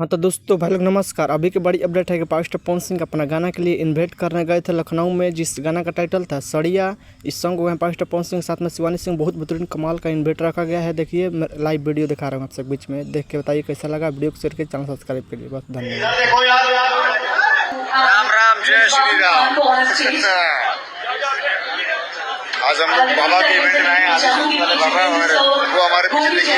हाँ तो दोस्तों भाई लोग नमस्कार। अभी की बड़ी अपडेट है कि पावर स्टार पवन सिंह अपना गाना के लिए इन्वाइट करने गए थे लखनऊ में, जिस गाना का टाइटल था सड़िया। इस सॉन्ग को पावर स्टार पवन सिंह के साथ में शिवानी सिंह बहुत बेहतरीन कमाल का इन्वाइट रखा गया है। देखिए लाइव वीडियो दिखा रहा हूँ आप सब बीच में, देख के बताइए कैसा लगा। वीडियो को शेयर करके चैनल सब्सक्राइब करिए। बस धन्यवाद। राम राम जय श्री राम। आज हम लोग बाबा के इवेंट में आए, आदिशक्ति वाले बाबा, और वो हमारे पीछे देखिए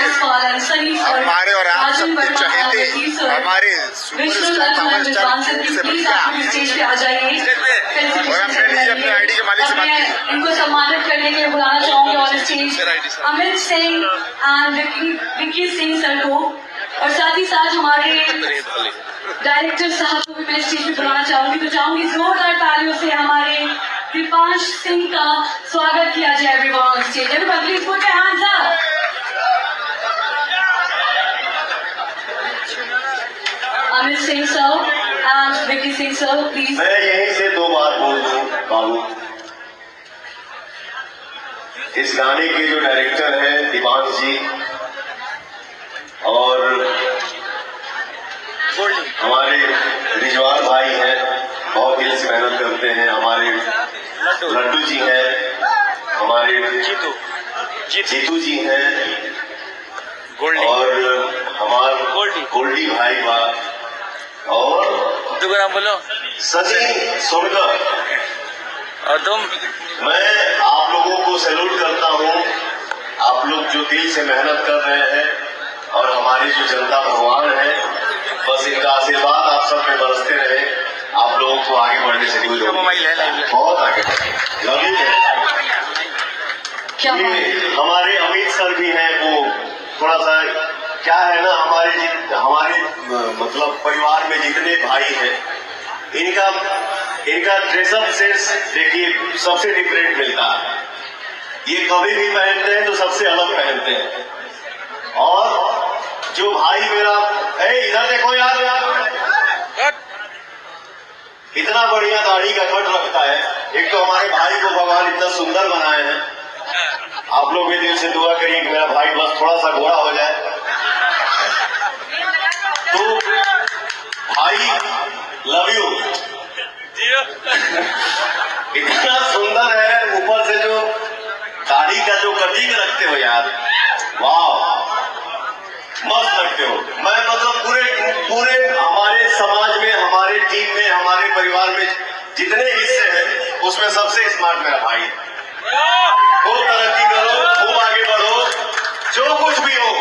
हमारे और आप सबके चहेते हमारे सुपरस्टार पावर स्टार से बढ़िया। और हम अपने आईडी के मालिक से बात की, इनको सम्मानित करने के लिए बुलाना चाहूंगी और stage Amit Singh and Vicky Singh sir को, और साथ ही साथ हमारे डायरेक्टर साहब को भी मैं स्टेज पे बुलाना चाहूंगी। तो चाहूंगी जोरदार तालियों से हमारे दीपांश सिंह का स्वागत किया जाए। Everyone stage, everyone please put your hands up. Amit Singh sir and Vicky Singh sir please. मैं यहीं से दो बात बोल दूं बाबू। इस गाने के जो डायरेक्टर हैं दीपांश जी, और हमारे रिजवान भाई हैं, बहुत दिल से मेहनत करते हैं। हमारे लड्डू जी हैं, हमारे जीतू जी हैं, और हमारे गोल्डी भाई बा, और बोलो सचिन सुनकर। और तुम, मैं आप लोगों को सैल्यूट करता हूँ। आप लोग जो दिल से मेहनत कर रहे हैं, और हमारी जो जनता भगवान है, बस इनका आशीर्वाद आप सब पे बरसते रहे। आप लोगों को आगे बढ़ने से बहुत आगे लव यू। हमारे अमित सर भी हैं, वो थोड़ा सा क्या है ना, हमारे मतलब परिवार में जितने भाई हैं, इनका ड्रेसअप सेंस देखिए सबसे डिफरेंट मिलता है। ये कभी भी पहनते हैं तो सबसे अलग पहनते हैं। और जो भाई मेरा इधर देखो यार, इतना बढ़िया दाढ़ी का कट रखता है। एक तो हमारे भाई को भगवान इतना सुंदर बनाए हैं। आप लोग भी दिल से दुआ करिए कि मेरा भाई बस थोड़ा सा गोरा हो जाए। तो भाई लव यू। इतना सुंदर है, ऊपर से जो दाढ़ी का जो कटिंग रखते हो यार, वाह मस्त लगते हो। मैं मतलब पूरे हमारे समाज में, हमारे टीम में, हमारे परिवार में जितने हिस्से हैं, उसमें सबसे स्मार्ट मेरा भाई है। खूब तरक्की करो, खूब आगे बढ़ो, जो कुछ भी हो।